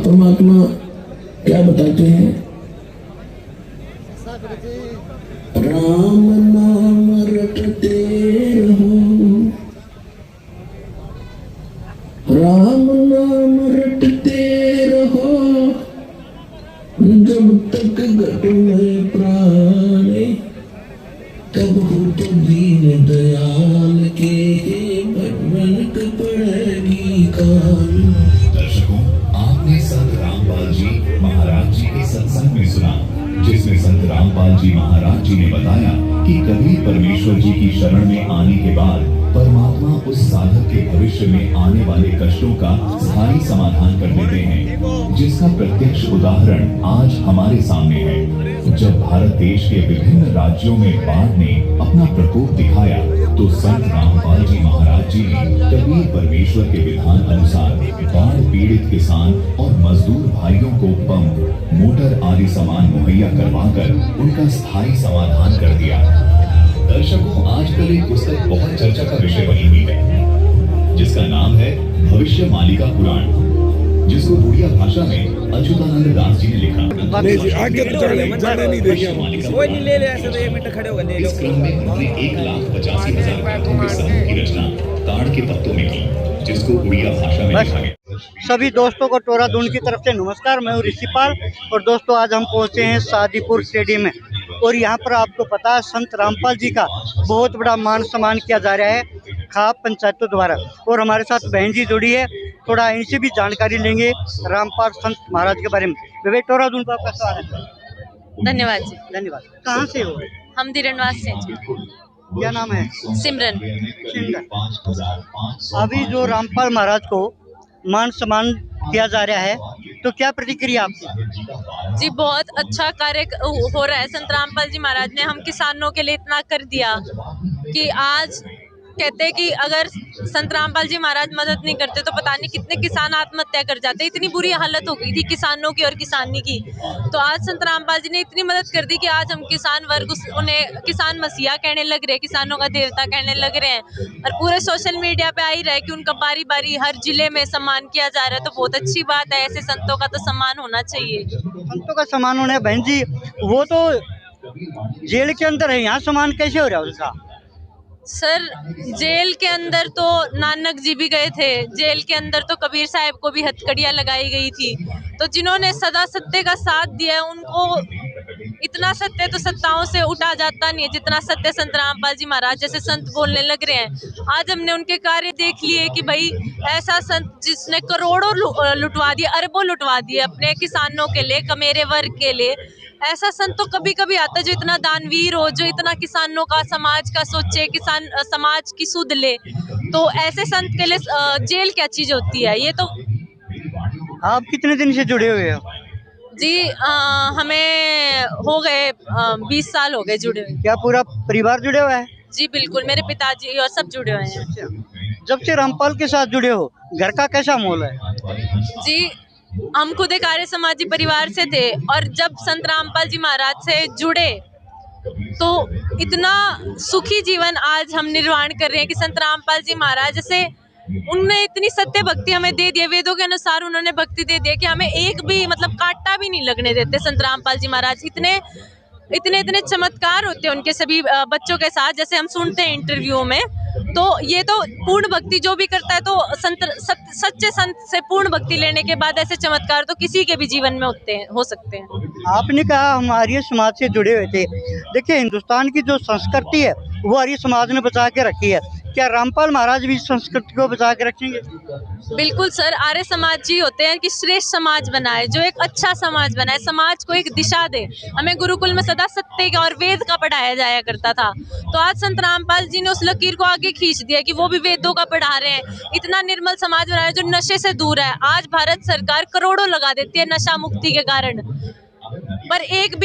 परमात्मा क्या बताते हैं? राम नाम रटते रहो, राम नाम रटते रहो, जब तक घट में प्राण, तब हो तो दीन दयाल के भगवान का पड़ेगी कान। दर्शकों, आपने संत रामपाल जी महाराज जी के सत्संग में सुना, जिसमें संत रामपाल जी महाराज जी ने बताया कि कबीर परमेश्वर जी की शरण में आने के बाद परमात्मा उस साधक के भविष्य में आने वाले कष्टों का स्थायी समाधान कर देते हैं, जिसका प्रत्यक्ष उदाहरण आज हमारे सामने है। जब भारत देश के विभिन्न राज्यों में बाढ़ ने अपना प्रकोप दिखाया, तो संत रामपाल जी महाराज जी ने कबीर परमेश्वर के विधान अनुसार बाढ़ पीड़ित किसान और मजदूर भाइयों को पंप, मोटर आदि सामान मुहैया करवाकर उनका स्थायी समाधान कर दिया। दर्शकों, आजकल एक पुस्तक बहुत चर्चा का विषय बनी हुई है, जिसका नाम है भविष्य मालिका पुराण, जिसको उड़िया भाषा में अच्युतानंद दास जी ने लिखा। नहीं जी, आगे तो जाने नहीं देंगे हम। कोई नहीं, ले ले ऐसे तो 1 मिनट खड़े हो गए। इस क्रम में उन्होंने 1,85,000 ग्रंथों के समूह की रचना ताड़ के पत्तों में की, जिसको उड़िया भाषा में लिखा गया। सभी दोस्तों को टोरा दून की तरफ से नमस्कार। मैं हूँ ऋषिपाल और दोस्तों आज हम पहुँचे हैं शादीपुर स्टेडियम में और यहाँ पर आपको पता है संत रामपाल जी का बहुत बड़ा मान सम्मान किया जा रहा है खाप पंचायतों द्वारा। और हमारे साथ बहन जी जुड़ी है, थोड़ा इनसे भी जानकारी लेंगे रामपाल संत महाराज के बारे में। वे टोरा दून का आपका स्वागत है। धन्यवाद जी। धन्यवाद। कहाँ से हो? हम धीरनवास से जी। क्या नाम है? सिमरन। अभी जो रामपाल महाराज को मान सम्मान किया जा रहा है, तो क्या प्रतिक्रिया आपकी? जी बहुत अच्छा कार्य हो रहा है। संत रामपाल जी महाराज ने हम किसानों के लिए इतना कर दिया कि आज कहते हैं कि अगर संत रामपाल जी महाराज मदद नहीं करते तो पता नहीं कितने किसान आत्महत्या कर जाते। इतनी बुरी हालत हो गई थी किसानों की और किसानी की। तो आज संत रामपाल जी ने इतनी मदद कर दी कि आज हम किसान वर्ग उन्हें किसान मसीहा कहने लग रहे हैं, किसानों का देवता कहने लग रहे हैं। और पूरे सोशल मीडिया पे आ ही रहा है कि उनका बारी बारी हर जिले में सम्मान किया जा रहा है। तो बहुत अच्छी बात है, ऐसे संतों का तो सम्मान होना चाहिए। संतों का सम्मान होना है। बहन जी, वो तो जेल के अंदर है, यहाँ सम्मान कैसे हो रहा है उसका? सर जेल के अंदर तो नानक जी भी गए थे, जेल के अंदर तो कबीर साहब को भी हथकड़ियाँ लगाई गई थी। तो जिन्होंने सदा सत्य का साथ दिया है, उनको इतना सत्य तो सत्ताओं से उठा जाता नहीं है जितना सत्य संत रामपाल जी महाराज जैसे संत बोलने लग रहे हैं। आज हमने उनके कार्य देख लिए कि भाई ऐसा संत जिसने करोड़ों लुटवा दिए, अरबों लुटवा दिए अपने किसानों के लिए, कमेरे वर्ग के लिए। ऐसा संत तो कभी कभी आता है जो इतना दानवीर हो, जो इतना किसानों का समाज का सोचे, किसान समाज की सुध ले। तो ऐसे संत के लिए जेल क्या चीज होती है। ये तो आप कितने दिन से जुड़े हुए हो? जी हमें हो गए 20 साल हो गए जुड़े हुए। क्या पूरा परिवार जुड़े हुआ है? जी बिल्कुल, मेरे पिताजी और सब जुड़े हुए हैं। जब से रामपाल के साथ जुड़े हो, घर का कैसा माहौल है? जी हम खुद एक आर्य समाजी परिवार से थे और जब संत रामपाल जी महाराज से जुड़े तो इतना सुखी जीवन आज हम निर्वाण कर रहे हैं कि संत रामपाल जी महाराज जैसे उनने इतनी सत्य भक्ति हमें दे दी है, वेदों के अनुसार उन्होंने भक्ति दे दी है कि हमें एक भी मतलब कांटा भी नहीं लगने देते। संत रामपाल जी महाराज इतने इतने इतने चमत्कार होते हैं उनके सभी बच्चों के साथ, जैसे हम सुनते हैं इंटरव्यू में। तो ये तो पूर्ण भक्ति जो भी करता है तो सच्चे संत से पूर्ण भक्ति लेने के बाद ऐसे चमत्कार तो किसी के भी जीवन में हो सकते हैं। आपने कहा हम आर्य समाज से जुड़े हुए थे। देखिए हिंदुस्तान की जो संस्कृति है वो आर्य समाज ने बचा के रखी है। क्या रामपाल महाराज भी संस्कृति को बचा के रखेंगे? बिल्कुल सर, आर्य समाज जी होते हैं कि श्रेष्ठ समाज बनाए, जो एक अच्छा समाज बनाए, समाज को एक दिशा दे। हमें गुरुकुल में सदा सत्य का और वेद का पढ़ाया जाया करता था, तो आज संत रामपाल जी ने उस लकीर को आगे खींच दिया कि वो भी वेदों का पढ़ा रहे हैं। इतना निर्मल समाज बना है जो नशे से दूर है। आज भारत सरकार करोड़ों लगा देती है नशा मुक्ति के कारण। पर एक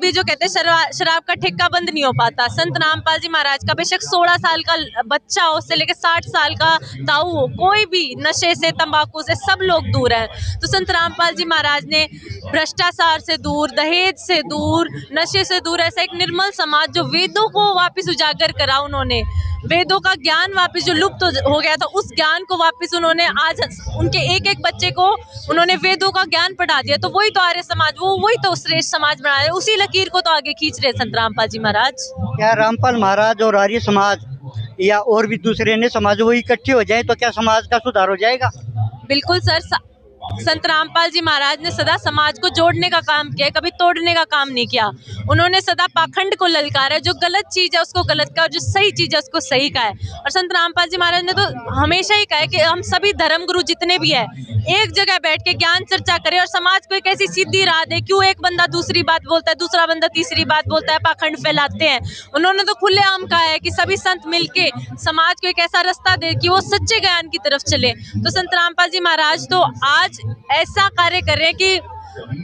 भी जो कहते हैं शराब का ठेका बंद नहीं हो पाता। संत रामपाल जी महाराज का बेशक 16 साल का बच्चा हो से लेकर 60 साल का ताऊ हो, कोई भी नशे से तंबाकू से सब लोग दूर हैं। तो संत रामपाल जी महाराज ने भ्रष्टाचार से दूर, दहेज से दूर, नशे से दूर ऐसा एक निर्मल समाज जो वेदों को वापस उजागर करा उन्होंने, वेदों का ज्ञान वापस जो लुप्त हो गया था उस ज्ञान को वापस उन्होंने आज उनके एक एक बच्चे को उन्होंने वेदों का ज्ञान पढ़ा दिया। तो वही तो आर्य समाज, वही तो श्रेष्ठ समाज बना रहे, उसी लकीर को तो आगे खींच रहे संत रामपाल जी महाराज। क्या रामपाल महाराज और आर्य समाज या और भी दूसरे ने समाज वो इकट्ठे हो जाए तो क्या समाज का सुधार हो जाएगा? बिल्कुल सर, संत रामपाल जी महाराज ने सदा समाज को जोड़ने का काम किया है, कभी तोड़ने का काम नहीं किया। उन्होंने सदा पाखंड को ललकारा है, जो गलत चीज है उसको गलत कहा और जो सही चीज है उसको सही कहा है। और संत रामपाल जी महाराज ने तो हमेशा ही कहा है कि हम सभी धर्मगुरु जितने भी है एक जगह बैठ के ज्ञान चर्चा करें और समाज को एक ऐसी सीधी राह दे। क्यों एक बंदा दूसरी बात बोलता है, दूसरा बंदा तीसरी बात बोलता है, पाखंड फैलाते हैं। उन्होंने तो खुलेआम कहा है कि सभी संत मिलके समाज को एक ऐसा रास्ता दे कि वो सच्चे ज्ञान की तरफ चले। तो संत रामपाल जी महाराज तो आज ऐसा कार्य कर रहे हैं कि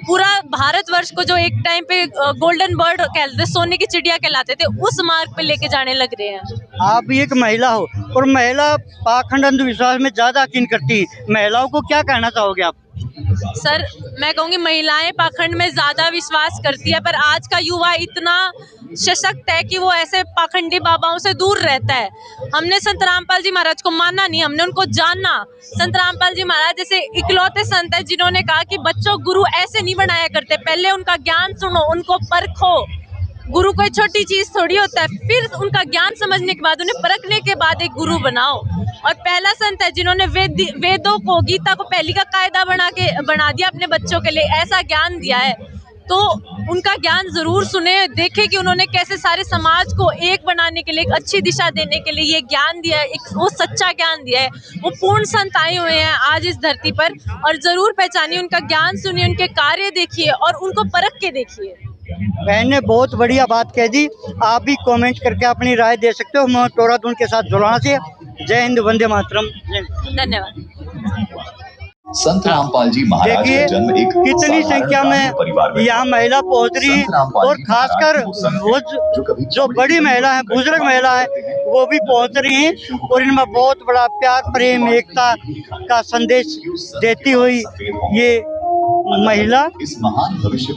पूरा भारतवर्ष को जो एक टाइम पे गोल्डन बर्ड कहते, सोने की चिड़िया कहलाते थे, उस मार्ग पे लेके जाने लग रहे हैं। आप भी एक महिला हो और महिला पाखंड अंधविश्वास में ज्यादा यकीन करती है, महिलाओं को क्या कहना चाहोगे आप? सर मैं कहूँगी महिलाएं पाखंड में ज्यादा विश्वास करती है, पर आज का युवा इतना सशक्त है कि वो ऐसे पाखंडी बाबाओं से दूर रहता है। हमने संत रामपाल जी महाराज को माना नहीं, हमने उनको जाना। संत रामपाल जी महाराज जैसे इकलौते संत है जिन्होंने कहा कि बच्चों गुरु ऐसे नहीं बनाया करते, पहले उनका ज्ञान सुनो, उनको परखो। गुरु कोई छोटी चीज थोड़ी होता है, फिर उनका ज्ञान समझने के बाद उन्हें परखने के बाद एक गुरु बनाओ। और पहला संत है जिन्होंने वेदों को, गीता को पहली का कायदा बना दिया अपने बच्चों के लिए, ऐसा ज्ञान दिया है। तो उनका ज्ञान जरूर सुने, देखें कि उन्होंने कैसे सारे समाज को एक बनाने के लिए, एक अच्छी दिशा देने के लिए ये ज्ञान दिया है, एक वो सच्चा ज्ञान दिया है। वो पूर्ण संत आए हुए हैं आज इस धरती पर और जरूर पहचानिए, उनका ज्ञान सुनिए, उनके कार्य देखिए और उनको परख के देखिए। बहन ने बहुत बढ़िया बात कह दी, आप भी कमेंट करके अपनी राय दे सकते हो। मैं टोरादून के साथ जुड़ाना से जय हिंद, वंदे मातरम। धन्यवाद। संत रामपाल जी महाराज का देखिए जन्म एक कितनी संख्या में यहाँ महिला पहुंच रही है और खासकर वो जो बड़ी महिला है, बुजुर्ग महिला है, वो भी पहुंच रही हैं और इनमें बहुत बड़ा प्यार, प्रेम, एकता का संदेश देती हुई ये महिला इस महान भविष्य